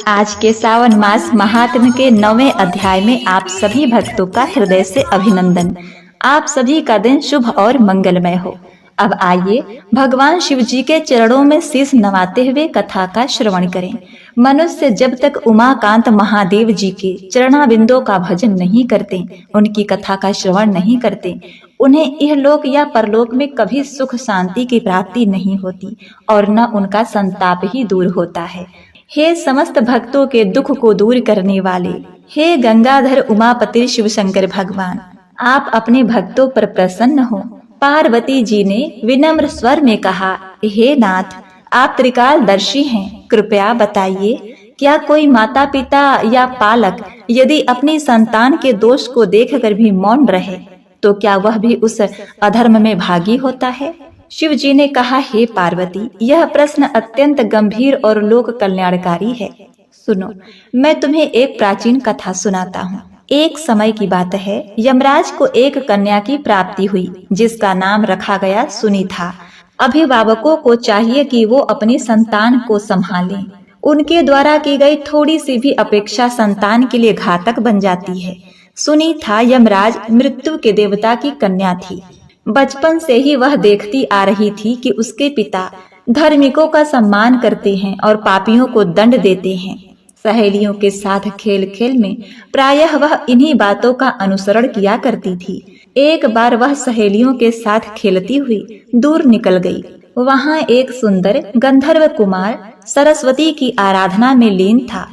आज के सावन मास महात्म्य के 9वें अध्याय में आप सभी भक्तों का हृदय से अभिनंदन। आप सभी का दिन शुभ और मंगलमय हो। अब आइए भगवान शिव जी के चरणों में शीश नवाते हुए कथा का श्रवण करें। मनुष्य जब तक उमाकांत महादेव जी के चरणाबिंदों का भजन नहीं करते, उनकी कथा का श्रवण नहीं करते, उन्हें इहलोक या परलोक में कभी सुख शांति की प्राप्ति नहीं होती और न उनका संताप ही दूर होता है। हे समस्त भक्तों के दुख को दूर करने वाले, हे गंगाधर उमापति शिव शंकर भगवान, आप अपने भक्तों पर प्रसन्न हो। पार्वती जी ने विनम्र स्वर में कहा, हे नाथ, आप त्रिकालदर्शी हैं, कृपया बताइए क्या कोई माता पिता या पालक यदि अपनी संतान के दोष को देखकर भी मौन रहे तो क्या वह भी उस अधर्म में भागी होता है? शिव जी ने कहा, हे पार्वती, यह प्रश्न अत्यंत गंभीर और लोक कल्याणकारी है। सुनो, मैं तुम्हें एक प्राचीन कथा सुनाता हूँ। एक समय की बात है, यमराज को एक कन्या की प्राप्ति हुई जिसका नाम रखा गया सुनीता। अभिभावकों को चाहिए कि वो अपनी संतान को संभालें। उनके द्वारा की गई थोड़ी सी भी अपेक्षा संतान के लिए घातक बन जाती है। सुनीता यमराज मृत्यु के देवता की कन्या थी। बचपन से ही वह देखती आ रही थी कि उसके पिता धार्मिकों का सम्मान करते हैं और पापियों को दंड देते हैं। सहेलियों के साथ खेल खेल में प्रायः वह इन्हीं बातों का अनुसरण किया करती थी। एक बार वह सहेलियों के साथ खेलती हुई दूर निकल गई। वहां एक सुंदर गंधर्व कुमार सरस्वती की आराधना में लीन था।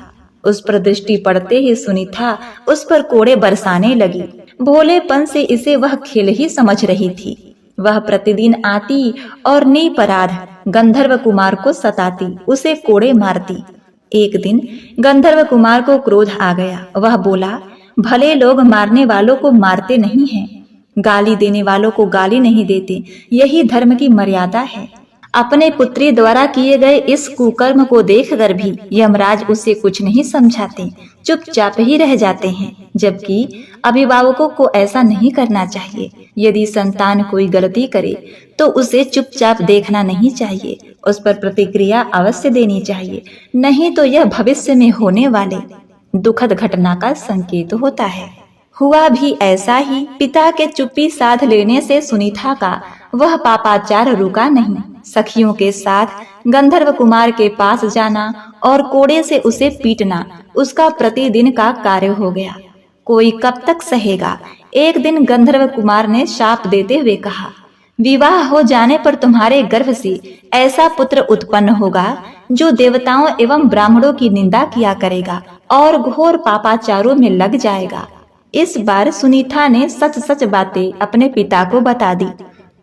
उस पर दृष्टि पड़ते ही सुनीता उस पर कोड़े बरसाने लगी। भोलेपन से इसे वह खेल ही समझ रही थी। वह प्रतिदिन आती और निरपराध गंधर्व कुमार को सताती, उसे कोड़े मारती। एक दिन गंधर्व कुमार को क्रोध आ गया। वह बोला, भले लोग मारने वालों को मारते नहीं हैं, गाली देने वालों को गाली नहीं देते, यही धर्म की मर्यादा है। अपने पुत्री द्वारा किए गए इस कुकर्म को देखकर भी यमराज उसे कुछ नहीं समझाते, चुपचाप ही रह जाते हैं, जबकि अभिभावकों को ऐसा नहीं करना चाहिए। यदि संतान कोई गलती करे तो उसे चुपचाप देखना नहीं चाहिए, उस पर प्रतिक्रिया अवश्य देनी चाहिए, नहीं तो यह भविष्य में होने वाले दुखद घटना का संकेत होता है। हुआ भी ऐसा ही। पिता के चुप्पी साध लेने से सुनीता का वह पापाचार रुका नहीं। सखियों के साथ गंधर्व कुमार के पास जाना और कोड़े से उसे पीटना उसका प्रतिदिन का कार्य हो गया। कोई कब तक सहेगा? एक दिन गंधर्व कुमार ने शाप देते हुए कहा, विवाह हो जाने पर तुम्हारे गर्भ से ऐसा पुत्र उत्पन्न होगा जो देवताओं एवं ब्राह्मणों की निंदा किया करेगा और घोर पापाचारों में लग जाएगा। इस बार सुनीता ने सच सच बातें अपने पिता को बता दी।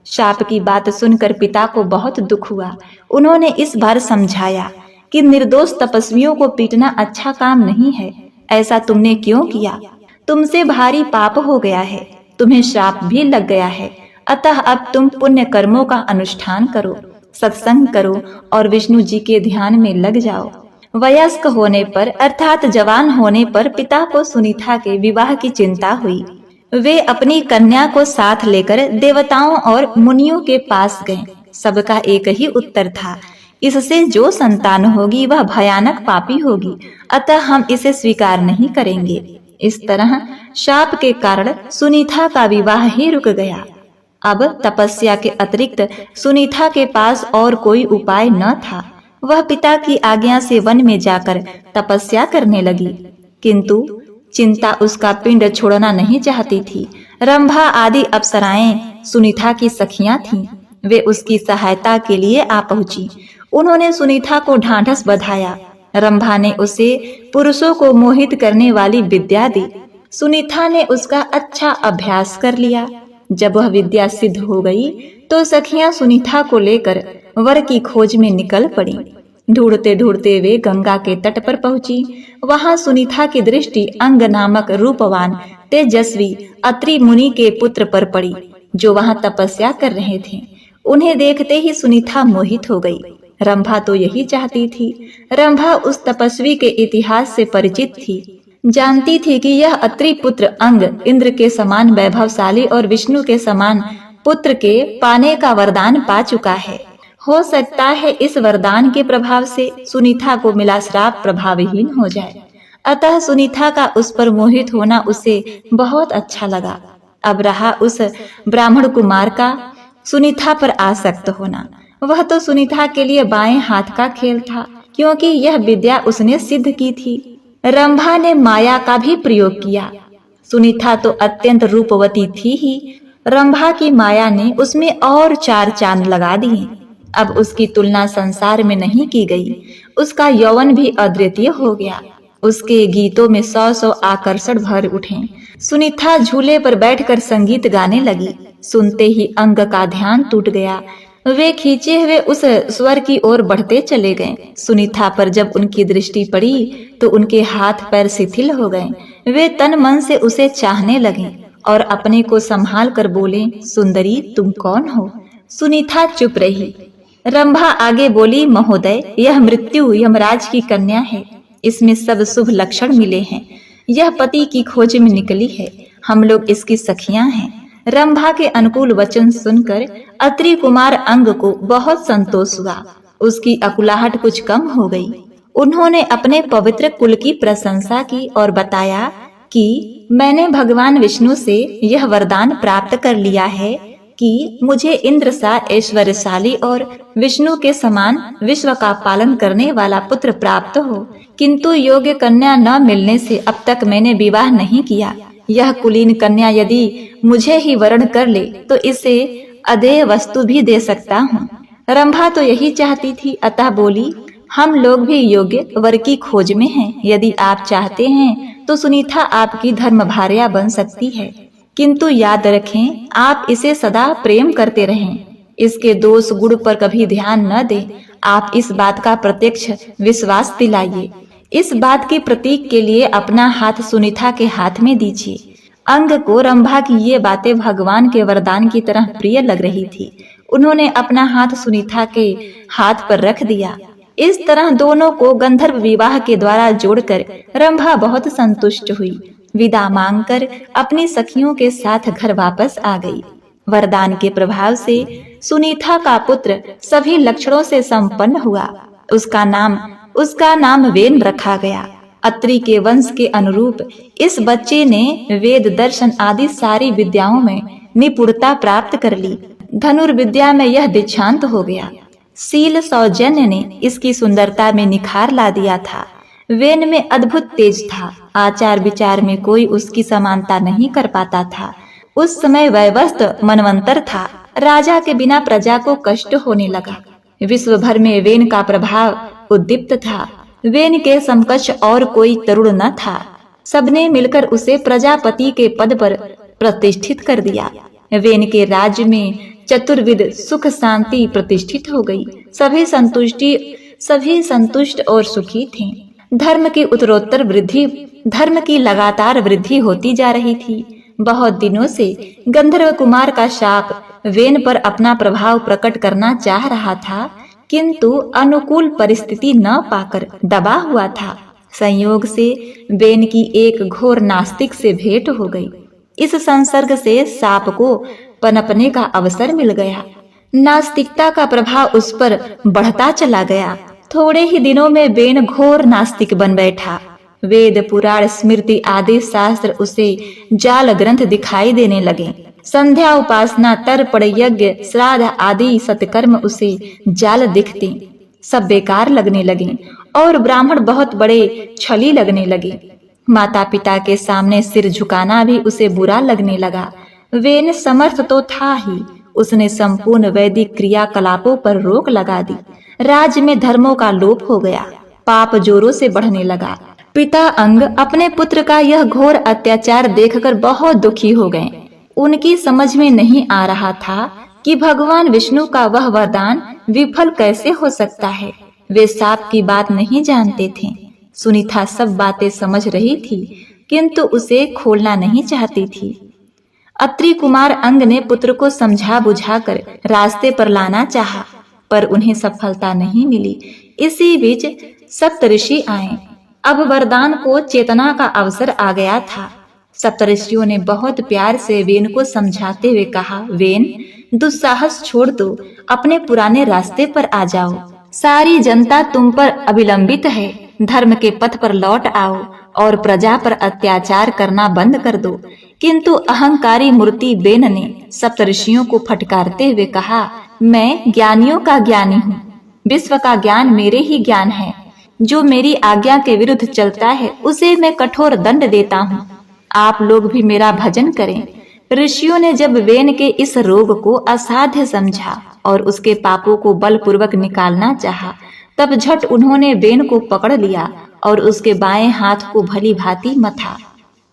शाप की बात सुनकर पिता को बहुत दुख हुआ। उन्होंने इस बार समझाया कि निर्दोष तपस्वियों को पीटना अच्छा काम नहीं है। ऐसा तुमने क्यों किया? तुमसे भारी पाप हो गया है, तुम्हें श्राप भी लग गया है। अतः अब तुम पुण्य कर्मों का अनुष्ठान करो, सत्संग करो और विष्णु जी के ध्यान में लग जाओ। वयस्क होने पर अर्थात जवान होने पर पिता को सुनीता के विवाह की चिंता हुई। वे अपनी कन्या को साथ लेकर देवताओं और मुनियों के पास गए। सबका एक ही उत्तर था, इससे जो संतान होगी वह भयानक पापी होगी, अतः हम इसे स्वीकार नहीं करेंगे। इस तरह शाप के कारण सुनीता का विवाह ही रुक गया। अब तपस्या के अतिरिक्त सुनीता के पास और कोई उपाय न था। वह पिता की आज्ञा से वन में जाकर तपस्या करने लगी, किंतु चिंता उसका पिंड छोड़ना नहीं चाहती थी। रंभा आदि अप्सराएं सुनीता की सखियां थीं। वे उसकी सहायता के लिए आ पहुंची। उन्होंने सुनीता को ढांढस बंधाया। रंभा ने उसे पुरुषों को मोहित करने वाली विद्या दी। सुनीता ने उसका अच्छा अभ्यास कर लिया। जब वह विद्या सिद्ध हो गई तो सखियां सुनीता को लेकर वर की खोज में निकल पड़ी। ढूंढते ढूंढते वे गंगा के तट पर पहुंची। वहां सुनीता की दृष्टि अंग नामक रूपवान तेजस्वी अत्रि मुनि के पुत्र पर पड़ी, जो वहां तपस्या कर रहे थे। उन्हें देखते ही सुनीता मोहित हो गई। रंभा तो यही चाहती थी। रंभा उस तपस्वी के इतिहास से परिचित थी, जानती थी कि यह अत्रि पुत्र अंग इंद्र के समान वैभवशाली और विष्णु के समान पुत्र के पाने का वरदान पा चुका है। हो सकता है इस वरदान के प्रभाव से सुनीता को मिला श्राप प्रभावहीन हो जाए। अतः सुनीता का उस पर मोहित होना उसे बहुत अच्छा लगा। अब रहा उस ब्राह्मण कुमार का सुनीता पर आसक्त होना। वह तो सुनीता के लिए बाएं हाथ का खेल था, क्योंकि यह विद्या उसने सिद्ध की थी। रंभा ने माया का भी प्रयोग किया। सुनीता तो अत्यंत रूपवती थी ही, रंभा की माया ने उसमें और 4 चांद लगा दिए। अब उसकी तुलना संसार में नहीं की गई। उसका यौवन भी अद्वितीय हो गया। उसके गीतों में 100 आकर्षण भर उठे। सुनीता झूले पर बैठकर संगीत गाने लगी। सुनते ही अंग का ध्यान टूट गया। वे खींचे हुए उस स्वर की ओर बढ़ते चले गए। सुनीता पर जब उनकी दृष्टि पड़ी तो उनके हाथ पैर शिथिल हो गए। वे तन मन से उसे चाहने लगे और अपने को संभाल कर बोले, सुंदरी तुम कौन हो? सुनीता चुप रही। रंभा आगे बोली, महोदय यह मृत्यु यमराज की कन्या है। इसमें सब शुभ लक्षण मिले हैं। यह पति की खोज में निकली है। हम लोग इसकी सखियां हैं। रंभा के अनुकूल वचन सुनकर अत्रि कुमार अंग को बहुत संतोष हुआ। उसकी अकुलाहट कुछ कम हो गई। उन्होंने अपने पवित्र कुल की प्रशंसा की और बताया कि मैंने भगवान विष्णु से यह वरदान प्राप्त कर लिया है कि मुझे इंद्र सा ऐश्वर्यशाली और विष्णु के समान विश्व का पालन करने वाला पुत्र प्राप्त हो, किंतु योग्य कन्या न मिलने से अब तक मैंने विवाह नहीं किया। यह कुलीन कन्या यदि मुझे ही वरण कर ले तो इसे अदेय वस्तु भी दे सकता हूँ। रंभा तो यही चाहती थी, अतः बोली, हम लोग भी योग्य वर की खोज में हैं। यदि आप चाहते हैं तो सुनीता आपकी धर्म भार्या बन सकती है, किंतु याद रखें आप इसे सदा प्रेम करते रहें। इसके दोष गुण पर कभी ध्यान न दें। आप इस बात का प्रत्यक्ष विश्वास दिलाइए। इस बात के प्रतीक के लिए अपना हाथ सुनीता के हाथ में दीजिए। अंग को रंभा की ये बातें भगवान के वरदान की तरह प्रिय लग रही थी। उन्होंने अपना हाथ सुनीता के हाथ पर रख दिया। इस तरह दोनों को गंधर्व विवाह के द्वारा जोड़कर रंभा बहुत संतुष्ट हुई। विदा मांगकर अपनी सखियों के साथ घर वापस आ गई। वरदान के प्रभाव से सुनीता का पुत्र सभी लक्षणों से संपन्न हुआ। उसका नाम वेन रखा गया। अत्रि के वंश के अनुरूप इस बच्चे ने वेद दर्शन आदि सारी विद्याओं में निपुणता प्राप्त कर ली। धनुर्विद्या में यह दीक्षांत हो गया। शील सौजन्य ने इसकी सुंदरता में निखार ला दिया था। वेन में अद्भुत तेज था। आचार विचार में कोई उसकी समानता नहीं कर पाता था। उस समय वैवस्त मनवंतर था। राजा के बिना प्रजा को कष्ट होने लगा। विश्व भर में वेन का प्रभाव उद्दीप्त था। वेन के समकक्ष और कोई तरुण न था। सबने मिलकर उसे प्रजापति के पद पर प्रतिष्ठित कर दिया। वेन के राज्य में चतुर्विध सुख शांति प्रतिष्ठित हो गई। सभी संतुष्ट और सुखी थे। धर्म की लगातार वृद्धि होती जा रही थी। बहुत दिनों से गंधर्व कुमार का शाप वेन पर अपना प्रभाव प्रकट करना चाह रहा था, किंतु अनुकूल परिस्थिति न पाकर दबा हुआ था। संयोग से वेन की एक घोर नास्तिक से भेंट हो गई। इस संसर्ग से साप को पनपने का अवसर मिल गया। नास्तिकता का प्रभाव उस पर बढ़ता चला गया। थोड़े ही दिनों में वेन घोर नास्तिक बन बैठा। वेद पुराण स्मृति आदि शास्त्र उसे जाल ग्रंथ दिखाई देने लगे। संध्या उपासना तर्पण यज्ञ श्राद्ध आदि सत्कर्म उसे जाल दिखते सब बेकार लगने लगे और ब्राह्मण बहुत बड़े छली लगने लगे। माता पिता के सामने सिर झुकाना भी उसे बुरा लगने लगा। वेन समर्थ तो था ही, उसने संपूर्ण वैदिक क्रियाकलापों पर रोक लगा दी। राज्य में धर्मों का लोप हो गया। पाप जोरों से बढ़ने लगा। पिता अंग अपने पुत्र का यह घोर अत्याचार देखकर बहुत दुखी हो गए। उनकी समझ में नहीं आ रहा था कि भगवान विष्णु का वह वरदान विफल कैसे हो सकता है। वे साप की बात नहीं जानते थे। सुनीता सब बातें समझ रही थी, किंतु उसे खोलना नहीं चाहती थी। अत्रि कुमार अंग ने पुत्र को समझा बुझाकर रास्ते पर लाना चाहा, पर उन्हें सफलता नहीं मिली। इसी बीच सप्तऋषि आए। अब वरदान को चेतना का अवसर आ गया था। सप्तऋषियों ने बहुत प्यार से वेन को समझाते हुए कहा, वेन, दुस्साहस छोड़ दो, अपने पुराने रास्ते पर आ जाओ। सारी जनता तुम पर अविलंबित है। धर्म के पथ पर लौट आओ और प्रजा पर अत्याचार करना बंद कर दो। किंतु अहंकारी मूर्ति वेन ने सप्तऋषियों को फटकारते हुए कहा, मैं ज्ञानियों का ज्ञानी हूँ। विश्व का ज्ञान मेरे ही ज्ञान है। जो मेरी आज्ञा के विरुद्ध चलता है उसे मैं कठोर दंड देता हूँ। आप लोग भी मेरा भजन करें। ऋषियों ने जब वेन के इस रोग को असाध्य समझा और उसके पापों को बलपूर्वक निकालना चाहा, तब झट उन्होंने वेन को पकड़ लिया और उसके बाएं हाथ को भली भांति मथा।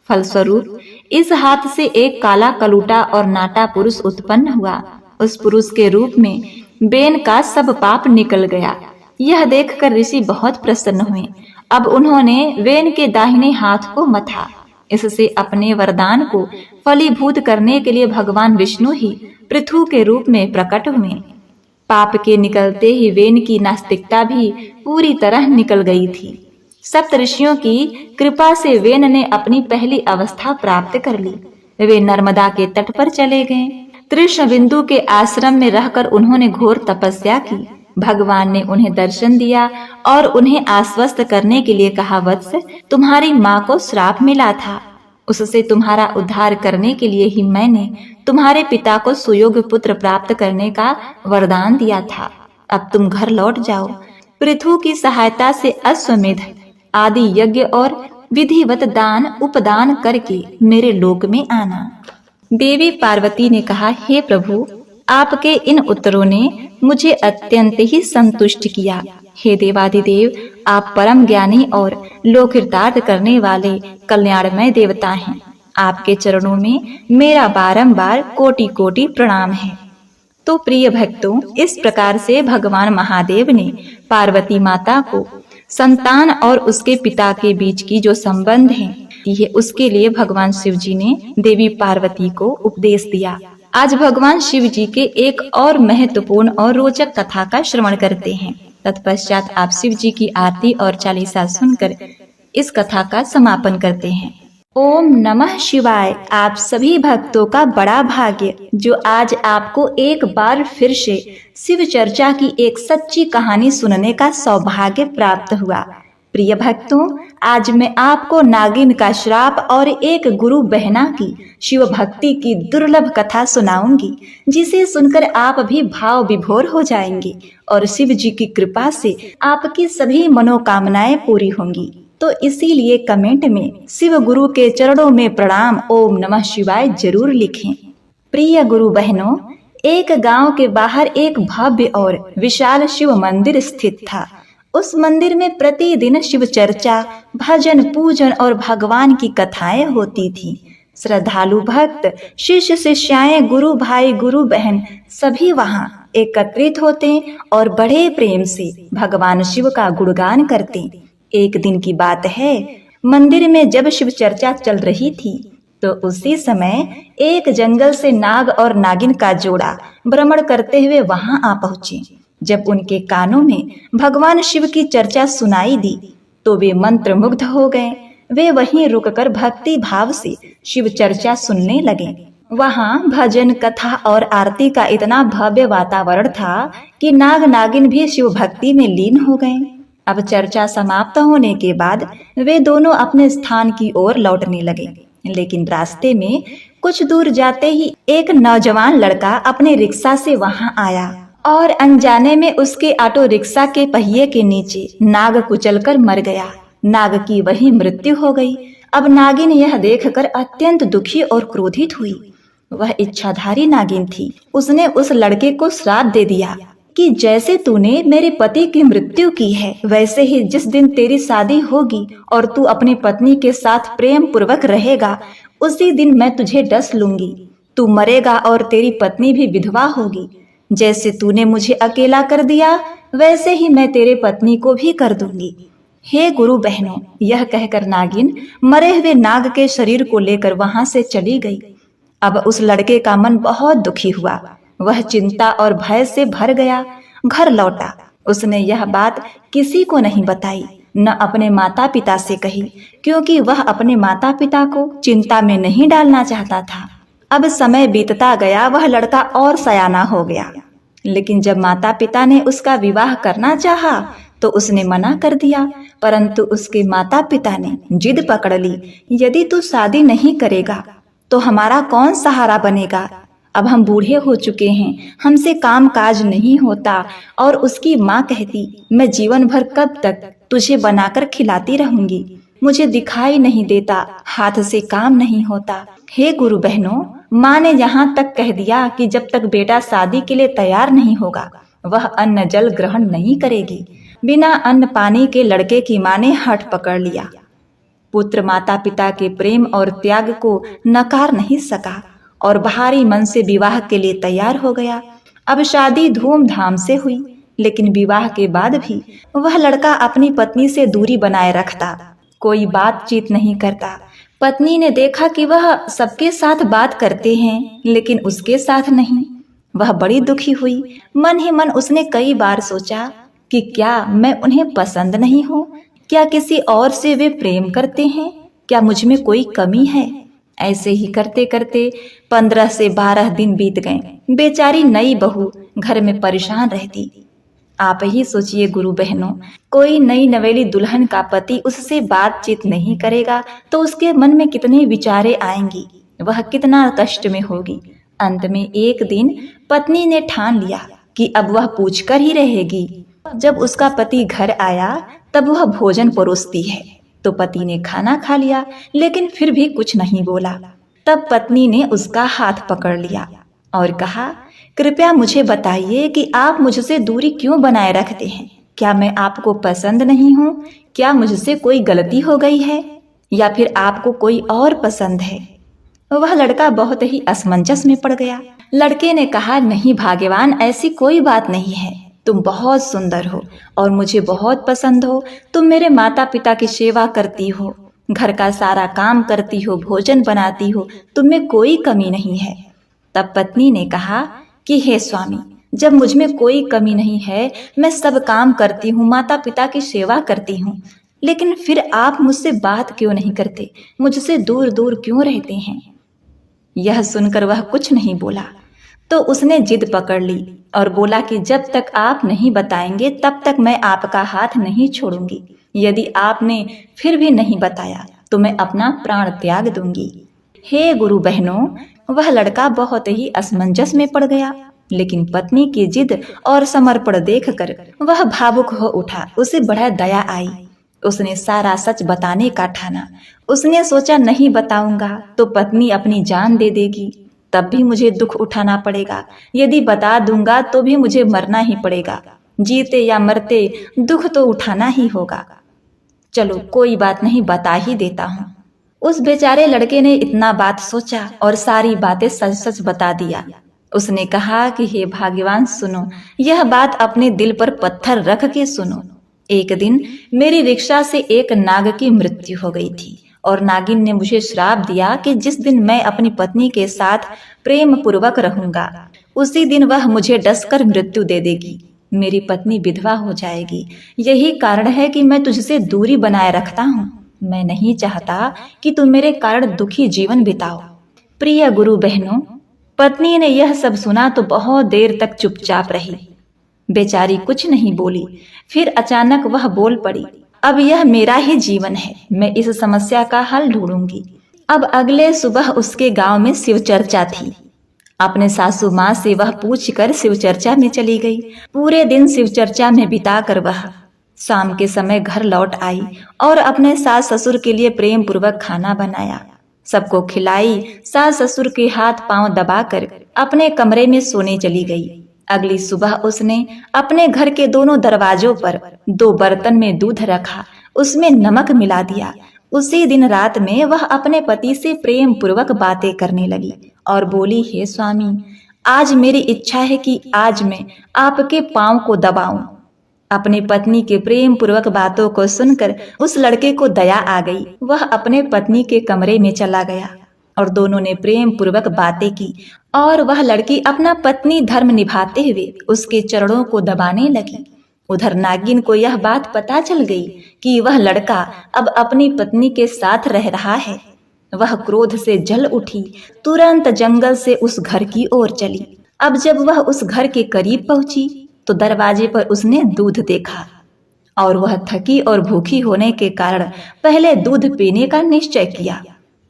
फलस्वरूप इस हाथ से एक काला कलूटा और नाटा पुरुष उत्पन्न हुआ। उस पुरुष के रूप में वेन का सब पाप निकल गया। यह देखकर ऋषि बहुत प्रसन्न हुए। अब उन्होंने वेन के दाहिने हाथ को मथा। इससे अपने वरदान को फलीभूत करने के लिए भगवान विष्णु ही पृथु के रूप में प्रकट हुए। पाप के निकलते ही वेन की नास्तिकता भी पूरी तरह निकल गई थी। सप्तऋषियों की कृपा से वेन ने अपनी पहली अवस्था प्राप्त कर ली। वे नर्मदा के तट पर चले गए। कृष्ण बिंदु के आश्रम में रहकर उन्होंने घोर तपस्या की। भगवान ने उन्हें दर्शन दिया और उन्हें आश्वस्त करने के लिए कहा, वत्स, तुम्हारी माँ को श्राप मिला था, उससे तुम्हारा उद्धार करने के लिए ही मैंने तुम्हारे पिता को सुयोग्य पुत्र प्राप्त करने का वरदान दिया था। अब तुम घर लौट जाओ। पृथु की सहायता से अश्वमेध आदि यज्ञ और विधिवत दान उपदान करके मेरे लोक में आना। देवी पार्वती ने कहा, हे प्रभु, आपके इन उत्तरों ने मुझे अत्यंत ही संतुष्ट किया। हे देवाधिदेव, आप परम ज्ञानी और लोकहितार्थ करने वाले कल्याणमय देवता हैं। आपके चरणों में मेरा बारंबार कोटि कोटि प्रणाम है। तो प्रिय भक्तों, इस प्रकार से भगवान महादेव ने पार्वती माता को संतान और उसके पिता के बीच की जो संबंध है, उसके लिए भगवान शिव जी ने देवी पार्वती को उपदेश दिया। आज भगवान शिव जी के एक और महत्वपूर्ण और रोचक कथा का श्रवण करते हैं। तत्पश्चात आप शिव जी की आरती और चालीसा सुनकर इस कथा का समापन करते हैं। ओम नमः शिवाय। आप सभी भक्तों का बड़ा भाग्य जो आज आपको एक बार फिर से शिव चर्चा की एक सच्ची कहानी सुनने का सौभाग्य प्राप्त हुआ। प्रिय भक्तों, आज मैं आपको नागिन का श्राप और एक गुरु बहना की शिव भक्ति की दुर्लभ कथा सुनाऊंगी, जिसे सुनकर आप भी भाव विभोर हो जाएंगे और शिव जी की कृपा से आपकी सभी मनोकामनाएं पूरी होंगी। तो इसीलिए कमेंट में शिव गुरु के चरणों में प्रणाम ओम नमः शिवाय जरूर लिखें। प्रिय गुरु बहनों, एक गांव के बाहर एक भव्य और विशाल शिव मंदिर स्थित था। उस मंदिर में प्रतिदिन शिव चर्चा, भजन, पूजन और भगवान की कथाएं होती थी। श्रद्धालु भक्त, शिष्य शिष्याएं, गुरु भाई, गुरु बहन सभी वहां एकत्रित होते और बड़े प्रेम से भगवान शिव का गुणगान करते। एक दिन की बात है, मंदिर में जब शिव चर्चा चल रही थी तो उसी समय एक जंगल से नाग और नागिन का जोड़ा भ्रमण करते हुए वहां आ पहुंचे। जब उनके कानों में भगवान शिव की चर्चा सुनाई दी तो वे मंत्रमुग्ध हो गए। वे वहीं रुककर भक्ति भाव से शिव चर्चा सुनने लगे। वहां भजन, कथा और आरती का इतना भव्य वातावरण था कि नाग नागिन भी शिव भक्ति में लीन हो गए। अब चर्चा समाप्त होने के बाद वे दोनों अपने स्थान की ओर लौटने लगे, लेकिन रास्ते में कुछ दूर जाते ही एक नौजवान लड़का अपने रिक्शा से वहां आया और अनजाने में उसके ऑटो रिक्शा के पहिए के नीचे नाग कुचलकर मर गया। नाग की वही मृत्यु हो गई। अब नागिन यह देखकर अत्यंत दुखी और क्रोधित हुई। वह इच्छाधारी नागिन थी। उसने उस लड़के को श्राप दे दिया कि जैसे तूने मेरे पति की मृत्यु की है, वैसे ही जिस दिन तेरी शादी होगी और तू अपनी पत्नी के साथ प्रेम पूर्वक रहेगा, उसी दिन मैं तुझे डस लूंगी। तू मरेगा और तेरी पत्नी भी विधवा होगी। जैसे तूने मुझे अकेला कर दिया, वैसे ही मैं तेरे पत्नी को भी कर दूंगी। हे गुरु बहनों, यह कहकर नागिन मरे हुए नाग के शरीर को लेकर वहां से चली गई। अब उस लड़के का मन बहुत दुखी हुआ। वह चिंता और भय से भर गया। घर लौटा। उसने यह बात किसी को नहीं बताई। न अपने माता पिता से कही, क्योंकि वह अपने माता पिता को चिंता में नहीं डालना चाहता था। अब समय बीतता गया, वह लड़का और सयाना हो गया, लेकिन जब माता पिता ने उसका विवाह करना चाहा तो उसने मना कर दिया। परंतु उसके माता पिता ने जिद पकड़ ली, यदि तू शादी नहीं करेगा तो हमारा कौन सहारा बनेगा? अब हम बूढ़े हो चुके हैं, हमसे काम काज नहीं होता। और उसकी माँ कहती, मैं जीवन भर कब तक तुझे बनाकर खिलाती रहूंगी, मुझे दिखाई नहीं देता, हाथ से काम नहीं होता। हे गुरु बहनों, माँ ने यहाँ तक कह दिया कि जब तक बेटा शादी के लिए तैयार नहीं होगा वह अन्न जल ग्रहण नहीं करेगी। बिना अन्न पानी के लड़के की माँ ने हठ पकड़ लिया। पुत्र माता पिता के प्रेम और त्याग को नकार नहीं सका और भारी मन से विवाह के लिए तैयार हो गया। अब शादी धूमधाम से हुई, लेकिन विवाह के बाद भी वह लड़का अपनी पत्नी से दूरी बनाए रखता, कोई बातचीत नहीं करता। पत्नी ने देखा कि वह सबके साथ बात करते हैं, लेकिन उसके साथ नहीं। वह बड़ी दुखी हुई। मन ही मन उसने कई बार सोचा कि क्या मैं उन्हें पसंद नहीं हूँ? क्या किसी और से वे प्रेम करते हैं? क्या मुझ में कोई कमी है? ऐसे ही करते करते 15 से 12 दिन बीत गए। बेचारी नई बहू घर में परेशान रहती। आप ही सोचिए गुरु बहनों, कोई नई नवेली दुल्हन का पति उससे बातचीत नहीं करेगा तो उसके मन में कितने विचारे आएंगी, वह कितना कष्ट में होगी। अंत में एक दिन पत्नी ने ठान लिया कि अब वह पूछकर ही रहेगी। जब उसका पति घर आया तब वह भोजन परोसती है, तो पति ने खाना खा लिया, लेकिन फिर भी कुछ नहीं बोला। तब पत्नी ने उसका हाथ पकड़ लिया और कहा, कृपया मुझे बताइए कि आप मुझसे दूरी क्यों बनाए रखते हैं? क्या मैं आपको पसंद नहीं हूँ? क्या मुझसे कोई गलती हो गई है, या फिर आपको कोई और पसंद है? वह लड़का बहुत ही असमंजस में पड़ गया। लड़के ने कहा, नहीं भाग्यवान, ऐसी कोई बात नहीं है। तुम बहुत सुंदर हो और मुझे बहुत पसंद हो। तुम मेरे माता पिता की सेवा करती हो, घर का सारा काम करती हो, भोजन बनाती हो, तुम में कोई कमी नहीं है। तब पत्नी ने कहा कि हे स्वामी, जब मुझ में कोई कमी नहीं है, मैं सब काम करती हूँ, माता पिता की सेवा करती हूँ, लेकिन फिर आप मुझसे बात क्यों नहीं करते? मुझसे दूर दूर क्यों रहते हैं? यह सुनकर वह कुछ नहीं बोला। तो उसने जिद पकड़ ली और बोला कि जब तक आप नहीं बताएंगे तब तक मैं आपका हाथ नहीं छोड़ूंगी। यदि आपने फिर भी नहीं बताया तो मैं अपना प्राण त्याग दूंगी। हे गुरु बहनों, वह लड़का बहुत ही असमंजस में पड़ गया, लेकिन पत्नी की जिद और समर्पण देखकर वह भावुक हो उठा। उसे बड़ा दया आई। उसने सारा सच बताने का ठाना। उसने सोचा, नहीं बताऊंगा तो पत्नी अपनी जान दे देगी, तब भी मुझे दुख उठाना पड़ेगा। यदि बता दूंगा तो भी मुझे मरना ही पड़ेगा। जीते या मरते दुख तो उठाना ही होगा। चलो कोई बात नहीं, बता ही देता हूँ। उस बेचारे लड़के ने इतना बात सोचा और सारी बातें सच सच बता दिया। उसने कहा कि हे भाग्यवान, सुनो, यह बात अपने दिल पर पत्थर रख के सुनो। एक दिन मेरी रिक्शा से एक नाग की मृत्यु हो गई थी और नागिन ने मुझे श्राप दिया कि जिस दिन मैं अपनी पत्नी के साथ प्रेम पूर्वक रहूंगा उसी दिन वह मुझे डसकर मृत्यु दे देगी। मेरी पत्नी विधवा हो जाएगी। यही कारण है कि मैं तुझसे दूरी बनाए रखता हूँ। मैं नहीं चाहता कि तुम मेरे कारण दुखी जीवन बिताओ। प्रिय गुरु बहनों, पत्नी ने यह सब सुना तो बहुत देर तक चुपचाप रही। बेचारी कुछ नहीं बोली। फिर अचानक वह बोल पड़ी, अब यह मेरा ही जीवन है, मैं इस समस्या का हल ढूंढूंगी। अब अगले सुबह उसके गांव में शिव चर्चा थी। अपने सासू माँ से वह पूछकर शिव चर्चा में चली गई। पूरे दिन शिव चर्चा में बिताकर वह शाम के समय घर लौट आई और अपने सास ससुर के लिए प्रेम पूर्वक खाना बनाया, सबको खिलाई। सास ससुर के हाथ पांव दबाकर अपने कमरे में सोने चली गई। अगली सुबह उसने अपने घर के दोनों दरवाजों पर 2 बर्तन में दूध रखा, उसमें नमक मिला दिया। उसी दिन रात में वह अपने पति से प्रेम पूर्वक बातें करने लगी और बोली, हे स्वामी, आज मेरी इच्छा है कि आज मैं आपके पांव को दबाऊं। अपनी पत्नी के प्रेम पूर्वक बातों को सुनकर उस लड़के को दया आ गई। वह अपने पत्नी के कमरे में चला गया और दोनों ने प्रेम पूर्वक बातें की और वह लड़की अपना पत्नी धर्म निभाते हुए उसके चरणों को दबाने लगी। उधर नागिन को यह बात पता चल गई कि वह लड़का अब अपनी पत्नी के साथ रह रहा है। वह क्रोध से जल उठी, तुरंत जंगल से उस घर की ओर चली। अब जब वह उस घर के करीब पहुंची तो दरवाजे पर उसने दूध देखा और वह थकी और भूखी होने के कारण पहले दूध पीने का निश्चय किया।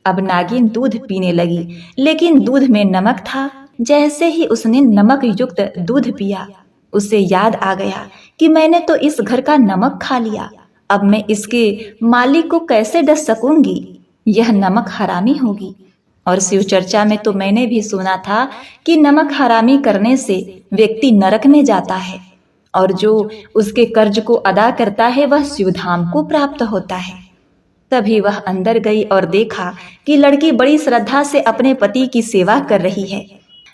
अब नागिन दूध पीने लगी, लेकिन दूध में नमक था। जैसे ही उसने नमक युक्त दूध पिया, उसे याद आ गया कि मैंने तो इस घर का नमक खा लिया। अब मैं इसके मालिक को कैसे डस सकूंगी? यह नमक हरामी होगी। और शिव चर्चा में तो मैंने भी सुना था कि नमक हरामी करने से व्यक्ति नरक में जाता है और जो उसके कर्ज को अदा करता है वह शिवधाम को प्राप्त होता है। तभी वह अंदर गई और देखा कि लड़की बड़ी श्रद्धा से अपने पति की सेवा कर रही है।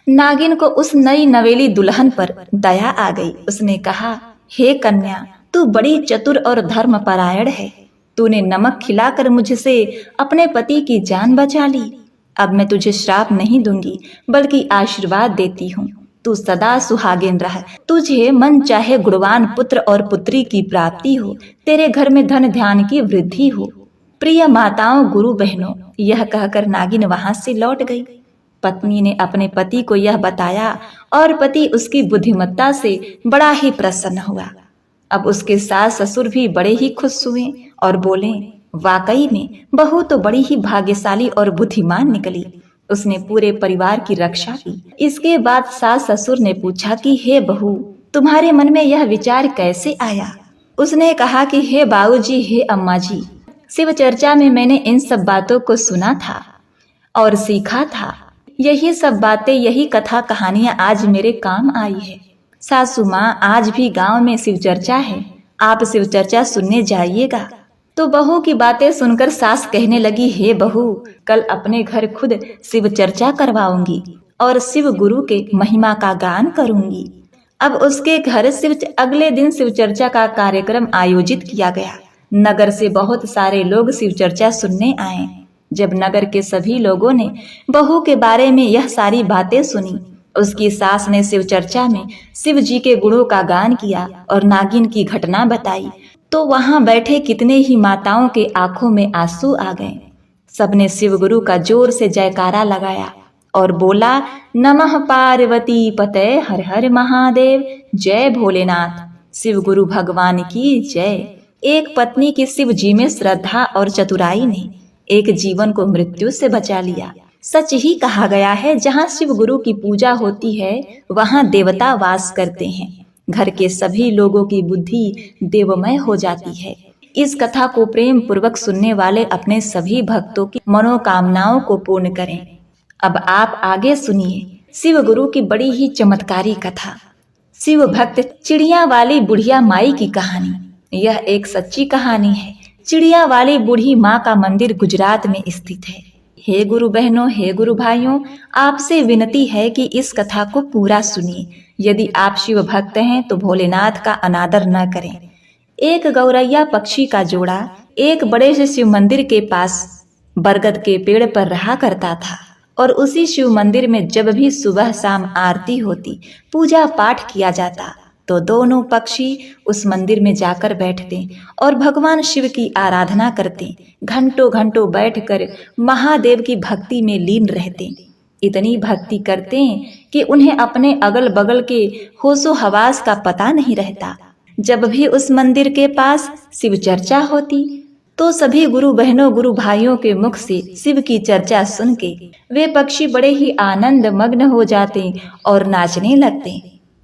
नागिन को उस नई नवेली दुल्हन पर दया आ गई। उसने कहा, हे कन्या, तू बड़ी चतुर और धर्मपरायण है। तूने नमक खिलाकर मुझसे अपने पति की जान बचा ली। अब मैं तुझे श्राप नहीं दूंगी, बल्कि आशीर्वाद देती हूँ। तू सदा सुहागिन रह, तुझे मन चाहे गुणवान पुत्र और पुत्री की प्राप्ति हो, तेरे घर में धन ध्यान की वृद्धि हो। प्रिय माताओं, गुरु बहनों, यह कहकर नागिन वहां से लौट गई। पत्नी ने अपने पति को यह बताया और पति उसकी बुद्धिमत्ता से बड़ा ही प्रसन्न हुआ। अब उसके सास ससुर भी बड़े ही खुश हुए और बोले, वाकई में बहू तो बड़ी ही भाग्यशाली और बुद्धिमान निकली। उसने पूरे परिवार की रक्षा की। इसके बाद सास ससुर ने पूछा कि हे बहू, तुम्हारे मन में यह विचार कैसे आया? उसने कहा कि हे बाबूजी, हे अम्मा जी, शिव चर्चा में मैंने इन सब बातों को सुना था और सीखा था। यही सब बातें, यही कथा कहानियां आज मेरे काम आई है। सासू माँ, आज भी गांव में शिव चर्चा है, आप शिव चर्चा सुनने जाइएगा। तो बहू की बातें सुनकर सास कहने लगी, हे बहू, कल अपने घर खुद शिव चर्चा करवाऊंगी और शिव गुरु के महिमा का गान करूंगी। अब उसके घर अगले दिन शिव चर्चा का कार्यक्रम आयोजित किया गया। नगर से बहुत सारे लोग शिव चर्चा सुनने आए। जब नगर के सभी लोगों ने बहू के बारे में यह सारी बातें सुनी, उसकी सास ने शिव चर्चा में शिव जी के गुणों का गान किया और नागिन की घटना बताई, तो वहां बैठे कितने ही माताओं के आंखों में आंसू आ गए। सबने शिव गुरु का जोर से जयकारा लगाया और बोला, नमः पार्वती पते हर हर महादेव, जय भोलेनाथ, शिव गुरु भगवान की जय। एक पत्नी की शिव जी में श्रद्धा और चतुराई ने एक जीवन को मृत्यु से बचा लिया। सच ही कहा गया है, जहाँ शिव गुरु की पूजा होती है वहाँ देवता वास करते हैं। घर के सभी लोगों की बुद्धि देवमय हो जाती है। इस कथा को प्रेम पूर्वक सुनने वाले अपने सभी भक्तों की मनोकामनाओं को पूर्ण करें। अब आप आगे सुनिए शिव गुरु की बड़ी ही चमत्कारी कथा, शिव भक्त चिड़िया वाली बुढ़िया माई की कहानी। यह एक सच्ची कहानी है। चिड़िया वाली बूढ़ी माँ का मंदिर गुजरात में स्थित है। हे गुरु बहनों, हे गुरु भाइयों, आपसे विनती है कि इस कथा को पूरा सुनिए। यदि आप शिव भक्त हैं तो भोलेनाथ का अनादर न करें। एक गौरैया पक्षी का जोड़ा एक बड़े से शिव मंदिर के पास बरगद के पेड़ पर रहा करता था और उसी शिव मंदिर में जब भी सुबह शाम आरती होती, पूजा पाठ किया जाता, तो दोनों पक्षी उस मंदिर में जाकर बैठते और भगवान शिव की आराधना करते। घंटों घंटों बैठकर महादेव की भक्ति में लीन रहते। इतनी भक्ति करते कि उन्हें अपने अगल बगल के होशो हवास का पता नहीं रहता। जब भी उस मंदिर के पास शिव चर्चा होती तो सभी गुरु बहनों, गुरु भाइयों के मुख से शिव की चर्चा सुन के वे पक्षी बड़े ही आनंद मग्न हो जाते और नाचने लगते।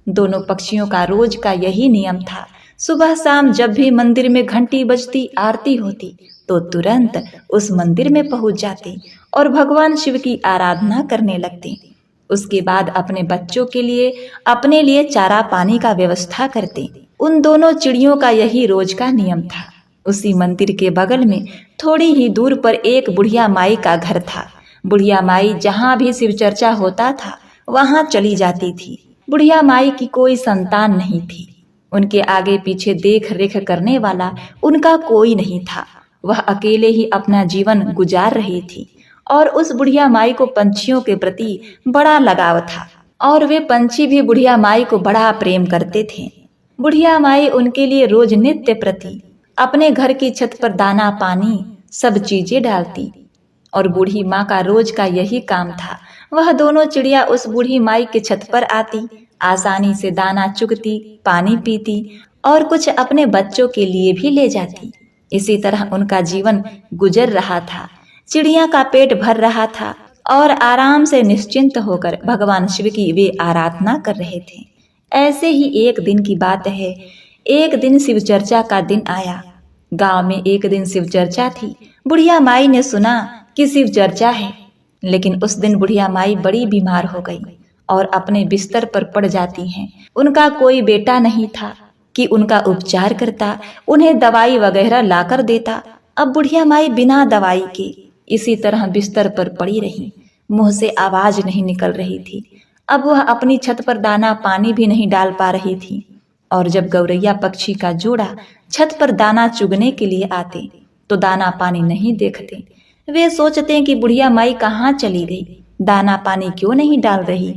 दोनों पक्षियों का रोज का यही नियम था। सुबह शाम जब भी मंदिर में घंटी बजती, आरती होती, तो तुरंत उस मंदिर में पहुंच जाते और भगवान शिव की आराधना करने लगते। उसके बाद अपने बच्चों के लिए, अपने लिए चारा पानी का व्यवस्था करते। उन दोनों चिड़ियों का यही रोज का नियम था। उसी मंदिर के बगल में थोड़ी ही दूर पर एक बुढ़िया माई का घर था। बुढ़िया माई जहाँ भी शिव चर्चा होता था वहाँ चली जाती थी। बुढ़िया माई की कोई संतान नहीं थी। उनके आगे पीछे देख रेख करने वाला उनका कोई नहीं था। वह अकेले ही अपना जीवन गुजार रही थी और उस बुढ़िया माई को पंछियों के प्रति बड़ा लगाव था और वे पंछी भी बुढ़िया माई को बड़ा प्रेम करते थे। बुढ़िया माई उनके लिए रोज नित्य प्रति अपने घर की छत पर दाना पानी सब चीजें डालती और बूढ़ी माँ का रोज का यही काम था। वह दोनों चिड़िया उस बूढ़ी माई के छत पर आती, आसानी से दाना चुगती, पानी पीती और कुछ अपने बच्चों के लिए भी ले जाती। इसी तरह उनका जीवन गुजर रहा था। चिड़िया का पेट भर रहा था और आराम से निश्चिंत होकर भगवान शिव की वे आराधना कर रहे थे। ऐसे ही एक दिन की बात है। एक दिन शिव चर्चा का दिन आया। गांव में एक दिन शिव चर्चा थी। बुढ़िया माई ने सुना कि शिव चर्चा है, लेकिन उस दिन बुढ़िया माई बड़ी बीमार हो गई और अपने बिस्तर पर पड़ जाती हैं। उनका कोई बेटा नहीं था कि उनका उपचार करता, उन्हें दवाई वगैरह लाकर देता। अब बुढ़िया माई बिना दवाई के इसी तरह बिस्तर पर पड़ी रही। मुंह से आवाज नहीं निकल रही थी। अब वह अपनी छत पर दाना पानी भी नहीं डाल पा रही थी। और जब गौरैया पक्षी का जोड़ा छत पर दाना चुगने के लिए आते तो दाना पानी नहीं देखते। वे सोचते कि बुढ़िया माई कहाँ चली गई, दाना पानी क्यों नहीं डाल रही।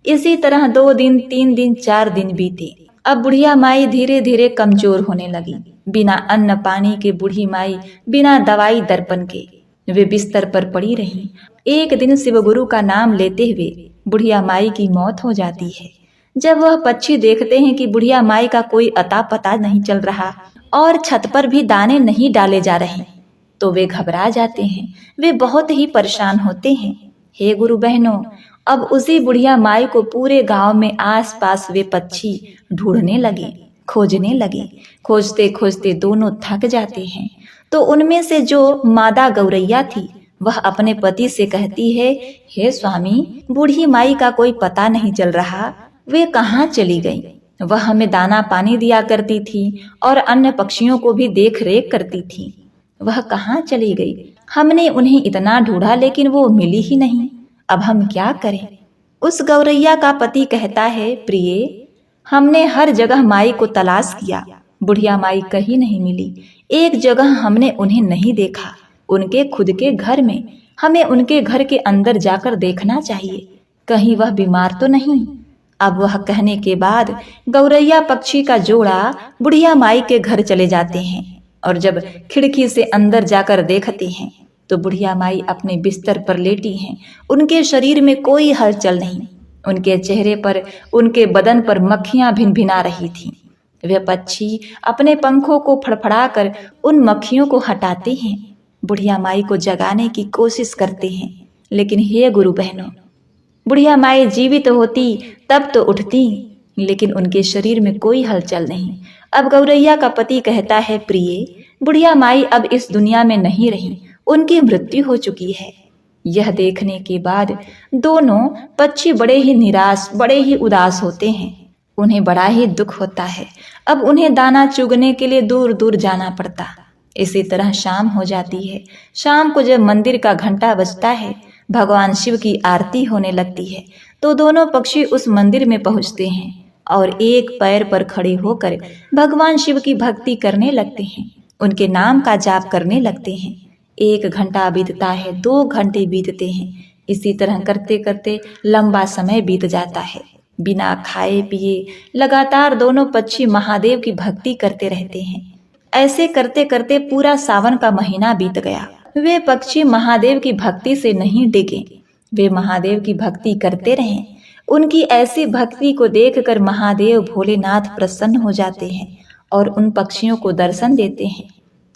इसी तरह 2 दिन 3 दिन 4 दिन बीते। अब बुढ़िया माई धीरे धीरे कमजोर होने लगी। बिना अन्न पानी के बूढ़ी माई, बिना दवाई दर्पण के वे बिस्तर पर पड़ी रही। एक दिन शिव गुरु का नाम लेते हुए बुढ़िया माई की मौत हो जाती है। जब वह पक्षी देखते हैं कि बुढ़िया माई का कोई अता पता नहीं चल रहा और छत पर भी दाने नहीं डाले जा रहे, तो वे घबरा जाते हैं। वे बहुत ही परेशान होते हैं। हे गुरु बहनों, अब उसी बुढ़िया माई को पूरे गांव में आसपास वे पक्षी ढूंढने लगे, खोजने लगे। खोजते खोजते दोनों थक जाते हैं। तो उनमें से जो मादा गौरैया थी वह अपने पति से कहती है, हे स्वामी, बूढ़ी माई का कोई पता नहीं चल रहा, वे कहाँ चली गई? वह हमें दाना पानी दिया करती थी और अन्य पक्षियों को भी देख रेख करती थी। वह कहाँ चली गई? हमने उन्हें इतना ढूंढा लेकिन वो मिली ही नहीं। अब हम क्या करें? उस गौरैया का पति कहता है, प्रिय, हमने हर जगह माई को तलाश किया, बुढ़िया माई कहीं नहीं मिली। एक जगह हमने उन्हें नहीं देखा, उनके खुद के घर में। हमें उनके घर के अंदर जाकर देखना चाहिए, कहीं वह बीमार तो नहीं। अब वह कहने के बाद गौरैया पक्षी का जोड़ा बुढ़िया माई के घर चले जाते हैं और जब खिड़की से अंदर जाकर देखते हैं तो बुढ़िया माई अपने बिस्तर पर लेटी हैं। उनके शरीर में कोई हलचल नहीं। उनके चेहरे पर, उनके बदन पर मक्खियां भिनभिना रही थीं। वे पक्षी अपने पंखों को फड़फड़ाकर उन मक्खियों को हटाते हैं, बुढ़िया माई को जगाने की कोशिश करते हैं। लेकिन हे गुरु बहनों, बुढ़िया माई जीवित होती तब तो उठती, लेकिन उनके शरीर में कोई हलचल नहीं। अब गौरैया का पति कहता है, प्रिय, बुढ़िया माई अब इस दुनिया में नहीं रही, उनकी मृत्यु हो चुकी है। यह देखने के बाद दोनों पक्षी बड़े ही निराश, बड़े ही उदास होते हैं। उन्हें बड़ा ही दुख होता है। अब उन्हें दाना चुगने के लिए दूर दूर जाना पड़ता। इसी तरह शाम हो जाती है। शाम को जब मंदिर का घंटा बजता है, भगवान शिव की आरती होने लगती है, तो दोनों पक्षी उस मंदिर में पहुंचते हैं और एक पैर पर खड़े होकर भगवान शिव की भक्ति करने लगते हैं, उनके नाम का जाप करने लगते हैं। 1 घंटा बीतता है, 2 घंटे बीतते हैं। इसी तरह करते करते लंबा समय बीत जाता है। बिना खाए पिए लगातार दोनों पक्षी महादेव की भक्ति करते रहते हैं। ऐसे करते करते पूरा सावन का महीना बीत गया। वे पक्षी महादेव की भक्ति से नहीं डिगे, वे महादेव की भक्ति करते रहे। उनकी ऐसी भक्ति को देखकर महादेव भोलेनाथ प्रसन्न हो जाते हैं और उन पक्षियों को दर्शन देते हैं।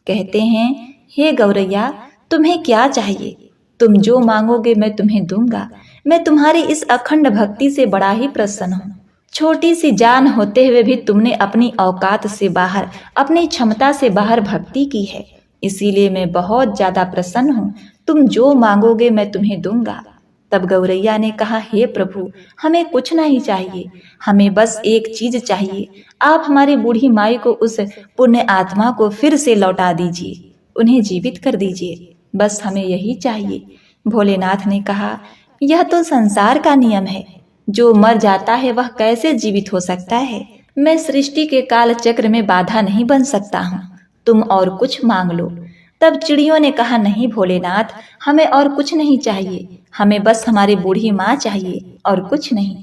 कहते हैं, हे गौरैया, तुम्हें क्या चाहिए? तुम जो मांगोगे मैं तुम्हें दूंगा। मैं तुम्हारी इस अखंड भक्ति से बड़ा ही प्रसन्न हूँ। छोटी सी जान होते हुए भी तुमने अपनी औकात से बाहर, अपनी क्षमता से बाहर भक्ति की है, इसीलिए मैं बहुत ज्यादा प्रसन्न हूँ। तुम जो मांगोगे मैं तुम्हें दूंगा। तब गौरैया ने कहा, हे प्रभु, हमें कुछ नहीं चाहिए, हमें बस एक चीज चाहिए। आप हमारी बूढ़ी माई को, उस पुण्य आत्मा को फिर से लौटा दीजिए, उन्हें जीवित कर दीजिए, बस हमें यही चाहिए। भोलेनाथ ने कहा, यह तो संसार का नियम है, जो मर जाता है वह कैसे जीवित हो सकता है? मैं सृष्टि के काल चक्र में बाधा नहीं बन सकता हूँ, तुम और कुछ मांग लो। तब चिड़ियों ने कहा, नहीं भोलेनाथ, हमें और कुछ नहीं चाहिए, हमें बस हमारी बूढ़ी माँ चाहिए और कुछ नहीं।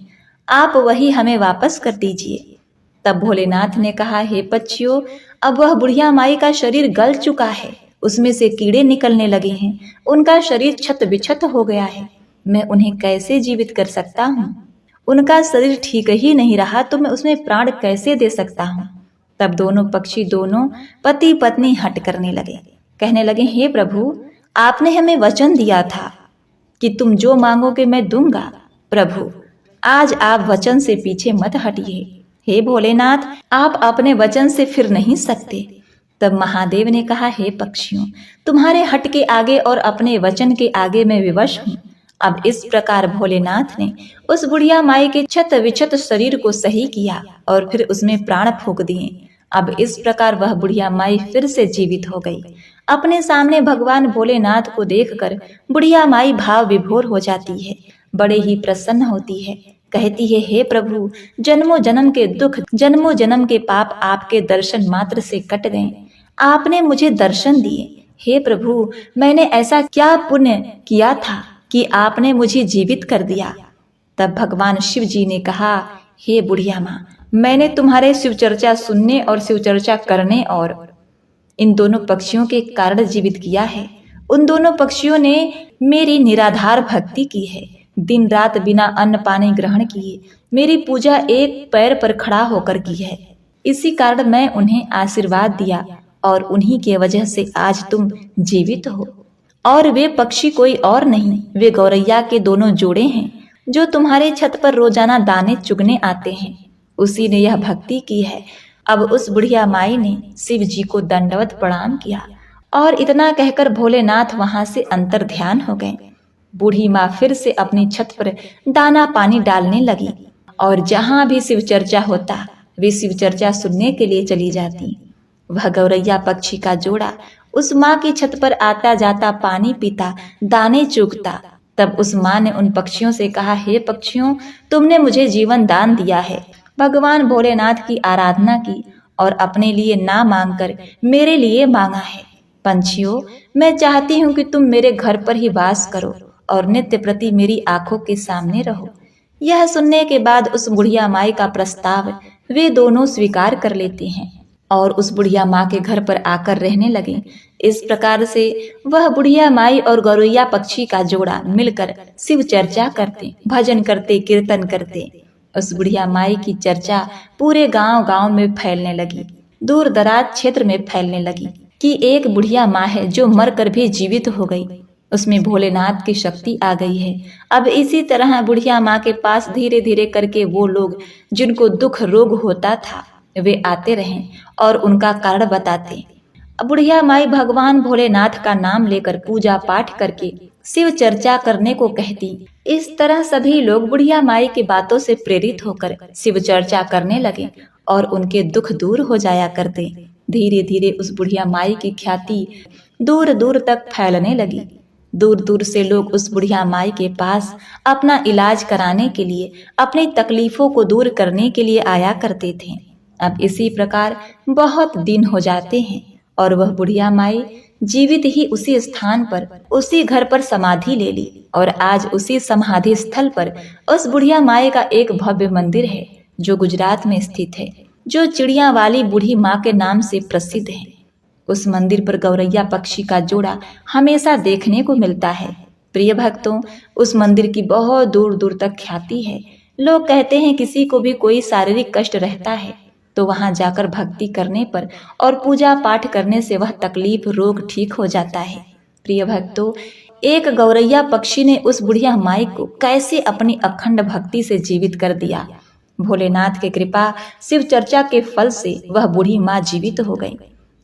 आप वही हमें वापस कर दीजिए। तब भोलेनाथ ने कहा, हे पक्षियों, अब वह बुढ़िया माई का शरीर गल चुका है, उसमें से कीड़े निकलने लगे हैं, उनका शरीर छत बिछत हो गया है, मैं उन्हें कैसे जीवित कर सकता हूँ? उनका शरीर ठीक ही नहीं रहा तो मैं उसमें प्राण कैसे दे सकता हूँ? तब दोनों पक्षी, दोनों पति पत्नी हट करने लगे, कहने लगे, हे प्रभु, आपने हमें वचन दिया था कि तुम जो मांगोगे मैं दूंगा। प्रभु, आज आप वचन से पीछे मत हटिए। हे भोलेनाथ, आप अपने वचन से फिर नहीं सकते। तब महादेव ने कहा, हे पक्षियों, तुम्हारे हट के आगे और अपने वचन के आगे मैं विवश हूँ। अब इस प्रकार भोलेनाथ ने उस बुढ़िया माई के छत विछत शरीर को सही किया और फिर उसमें प्राण फूंक दिए। अब इस प्रकार वह बुढ़िया माई फिर से जीवित हो गई। अपने सामने भगवान भोलेनाथ को देखकर बुढ़िया माई भाव विभोर हो जाती है, बड़े ही प्रसन्न होती है, कहती है, हे प्रभु, जन्मों जन्म के दुख, जन्मों जन्म के पाप आपके दर्शन मात्र से कट गए। आपने मुझे दर्शन दिए। हे प्रभु, मैंने ऐसा क्या पुण्य किया था कि आपने मुझे जीवित कर दिया? तब भगवान शिव जी ने कहा, हे बुढ़िया माँ, मैंने तुम्हारे शिव चर्चा सुनने और शिव चर्चा करने और इन दोनों पक्षियों के कारण जीवित किया है। उन दोनों पक्षियों ने मेरी निराधार भक्ति की है, दिन रात बिना अन्न पानी ग्रहण किए मेरी पूजा एक पैर पर खड़ा होकर की है। इसी कारण मैं उन्हें आशीर्वाद दिया और उन्हीं के वजह से आज तुम जीवित हो। और वे पक्षी कोई और नहीं, वे गौरैया के दोनों जोड़े हैं जो तुम्हारे छत पर रोजाना दाने चुगने आते हैं। उसी ने यह भक्ति की है। अब उस बुढ़िया माई ने शिव जी को दंडवत प्रणाम किया और इतना कहकर भोलेनाथ वहां से अंतर ध्यान हो गए। बूढ़ी माँ फिर से अपनी छत पर दाना पानी डालने लगी और जहां भी शिव चर्चा होता वे शिव चर्चा सुनने के लिए चली जाती। वह गौरैया पक्षी का जोड़ा उस माँ की छत पर आता जाता, पानी पीता, दाने चुगता। तब उस माँ ने उन पक्षियों से कहा, हे पक्षियों, तुमने मुझे जीवन दान दिया है। भगवान भोलेनाथ की आराधना की और अपने लिए ना मांगकर मेरे लिए मांगा है। पंछियों, मैं चाहती हूँ कि तुम मेरे घर पर ही वास करो और नित्य प्रति मेरी आंखों के सामने रहो। यह सुनने के बाद उस बुढ़िया माई का प्रस्ताव वे दोनों स्वीकार कर लेते हैं और उस बुढ़िया माँ के घर पर आकर रहने लगे। इस प्रकार से वह बुढ़िया माई और गौरैया पक्षी का जोड़ा मिलकर शिव चर्चा करते, भजन करते, कीर्तन करते। उस बुढ़िया माई की चर्चा पूरे गांव में फैलने लगी, दूर दराज क्षेत्र में फैलने लगी कि एक बुढ़िया माँ है जो मरकर भी जीवित हो गई, उसमें भोलेनाथ की शक्ति आ गई है। अब इसी तरह बुढ़िया माँ के पास धीरे धीरे करके वो लोग जिनको दुख रोग होता था वे आते रहें और उनका कारण बताते। बुढ़िया माई भगवान भोलेनाथ का नाम लेकर पूजा पाठ करके शिव चर्चा करने को कहती। इस तरह सभी लोग बुढ़िया माई की बातों से प्रेरित होकर शिव चर्चा करने लगे और उनके दुख दूर हो जाया करते। धीरे धीरे उस बुढ़िया माई की ख्याति दूर दूर तक फैलने लगी। दूर दूर से लोग उस बुढ़िया माई के पास अपना इलाज कराने के लिए, अपनी तकलीफों को दूर करने के लिए आया करते थे। अब इसी प्रकार बहुत दिन हो जाते हैं और वह बुढ़िया माई जीवित ही उसी स्थान पर, उसी घर पर समाधि ले ली और आज उसी समाधि स्थल पर उस बुढ़िया माई का एक भव्य मंदिर है जो गुजरात में स्थित है, जो चिड़िया वाली बूढ़ी माँ के नाम से प्रसिद्ध है। उस मंदिर पर गौरैया पक्षी का जोड़ा हमेशा देखने को मिलता है। प्रिय भक्तों, उस मंदिर की बहुत दूर दूर तक ख्याति है। लोग कहते हैं किसी को भी कोई शारीरिक कष्ट रहता है तो वहां जाकर भक्ति करने पर और पूजा पाठ करने से वह तकलीफ रोग ठीक हो जाता है। प्रिय भक्तों, एक गौरैया पक्षी ने उस बुढ़िया माई को कैसे अपनी अखंड भक्ति से जीवित कर दिया। भोलेनाथ की कृपा, शिव चर्चा के फल से वह बूढ़ी माँ जीवित हो गई,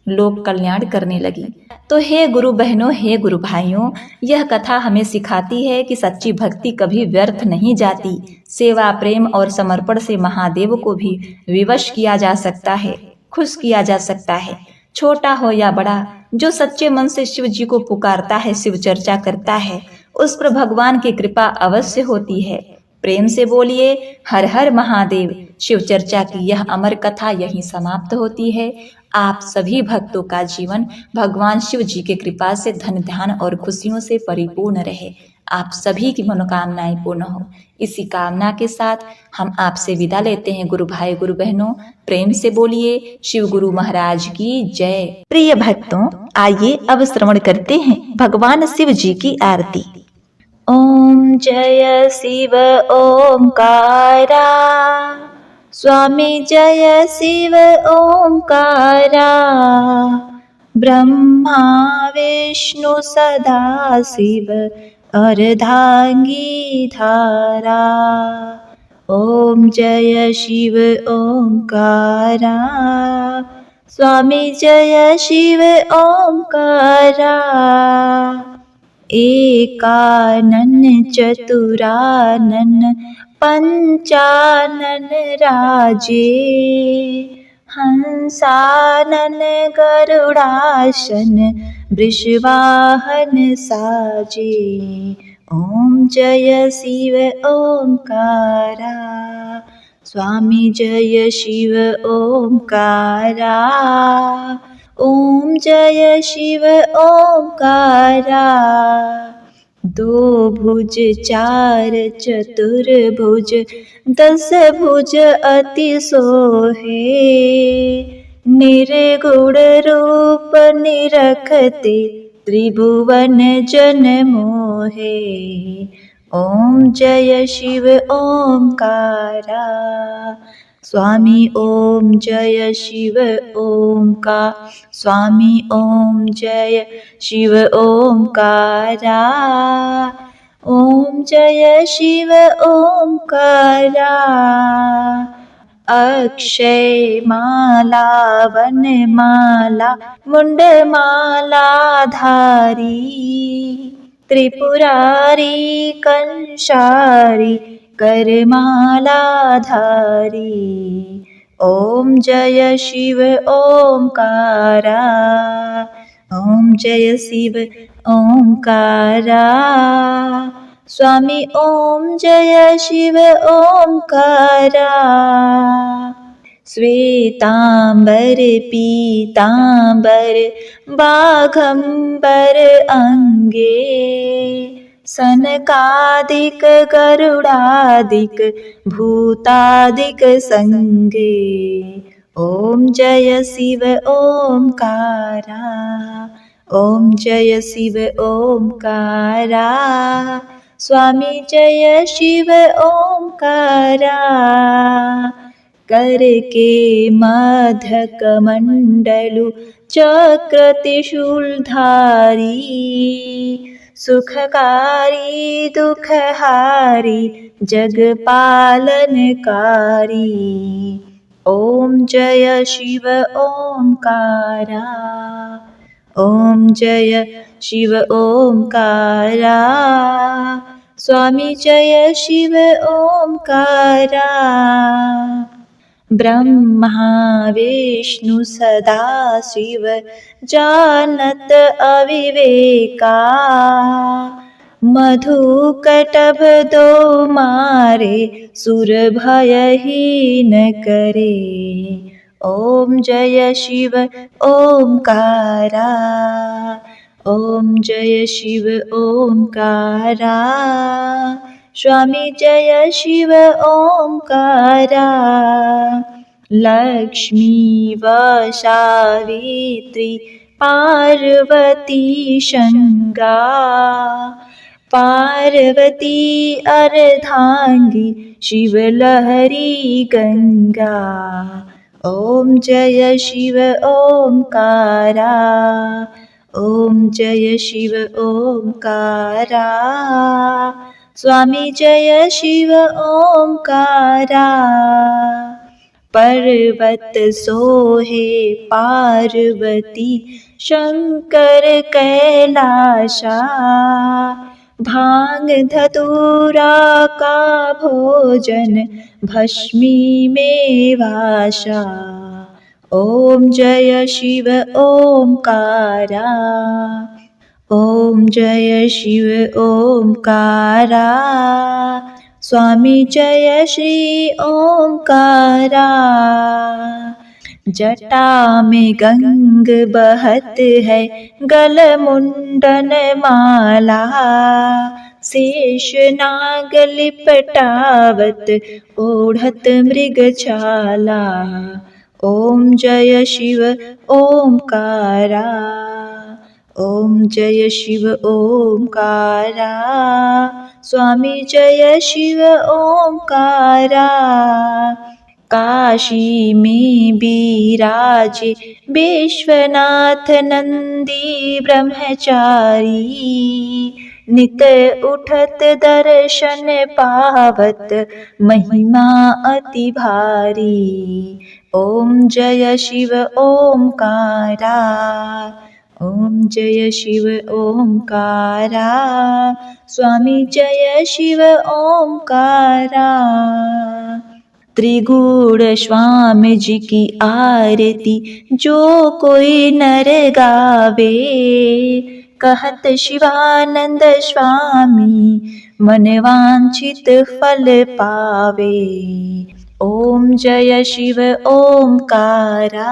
लोक कल्याण करने लगी। तो हे गुरु बहनों, हे गुरु भाइयों, यह कथा हमें सिखाती है कि सच्ची भक्ति कभी व्यर्थ नहीं जाती। सेवा, प्रेम और समर्पण से महादेव को भी विवश किया जा सकता है, खुश किया जा सकता है। छोटा हो या बड़ा, जो सच्चे मन से शिव जी को पुकारता है, शिव चर्चा करता है, उस पर भगवान की कृपा अवश्य होती है। प्रेम से बोलिए हर हर महादेव। शिव चर्चा की यह अमर कथा यहीं समाप्त होती है। आप सभी भक्तों का जीवन भगवान शिव जी के कृपा से धन धान और खुशियों से परिपूर्ण रहे। आप सभी की मनोकामनाएं पूर्ण हो। इसी कामना के साथ हम आपसे विदा लेते हैं गुरु भाई गुरु बहनों। प्रेम से बोलिए शिव गुरु महाराज की जय। प्रिय भक्तों, आइए अब श्रवण करते हैं भगवान शिव जी की आरती। ओम जय शिव ओमकारा, स्वामी जय शिव ओमकारा, ब्रह्मा विष्णु सदा शिव अर्धांगी धारा। ओम जय शिव ओमकारा, स्वामी जय शिव ओमकारा, एकानन चतुरानन पंचानन राजे, हंसानन गरुड़ासन वृषवाहन साजे। ओम जय शिव ओमकारा, स्वामी जय शिव ओमकारा, ओम जय शिव ओमकारा। दो भुज चार चतुर्भुज दस भुज अति सोहे, निर्गुण रूप निरखते त्रिभुवन जन मोहे। ओम जय शिव ओमकारा, स्वामी ओम जय शिव ओमकार, स्वामी ओम जय शिव ओमकारा, ओम जय शिव ओमकारा। अक्षय माला वन माला मुंड माला धारी, त्रिपुरारी कंशारी करमाला धारी। ओम जय शिव ओमकारा, ओम जय शिव ओमकारा, स्वामी ओम जय शिव ओमकारा। श्वेतांबर पीतांबर बाघंबर अंगे, सनकादिक गरुडादिक भूतादिक संगे। ओम जय शिव ओमकारा, ओम जय शिव ओमकारा, स्वामी जय शिव ओमकारा। करके मधक मंडलु चक्र त्रिशूलधारी, सुखकारी दुखहारी जगपालनकारी। ओम जय शिव ओमकारा, ओम जय शिव ओमकारा, स्वामी जय शिव ओमकारा। ब्रह्मा विष्णु सदा शिव जानत अविवेका, मधु कटभ दो मारे सुर भयहीन करे। ओम जय शिव ओमकारा, ओम जय शिव ओमकारा, स्वामी जय शिव ओमकारा। लक्ष्मी व सावित्री पार्वती शंगा, पार्वती अर्धांगी शिवलहरी गंगा। ओम जय शिव ओमकारा, ओम जय शिव ओमकारा, स्वामी जय शिव ओमकारा। पर्वत सोहे पार्वती शंकर कैलाशा, भांग धतूरा का भोजन भस्मी में वाशा। ओम जय शिव ओमकारा, ओम जय शिव ओमकारा, स्वामी जय श्री ओमकारा। जटा में गंग बहत है गल मुंडन माला, शेष नाग लिपटावत ओढ़त मृगछाला। ओम जय शिव ओमकारा, ओम जय शिव ओमकारा, स्वामी जय शिव ओमकारा। काशी में विराजे विश्वनाथ नंदी ब्रह्मचारी। नित उठत दर्शन पावत महिमा अति भारी। ओम जय शिव ओमकारा, ओम जय शिव ओमकारा, स्वामी जय शिव ओमकारा। त्रिगुण स्वामी जी की आरती जो कोई नर गावे। कहत शिवानंद स्वामी मन वांछित फल पावे। ओम जय शिव ओमकारा,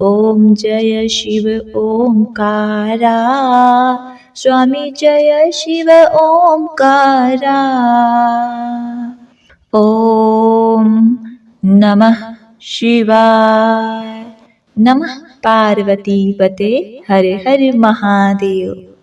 ओम जय शिव ओमकारा, स्वामी जय शिव ओमकारा। ओम नमः शिवाय। नमः पार्वती पते हर हर महादेव।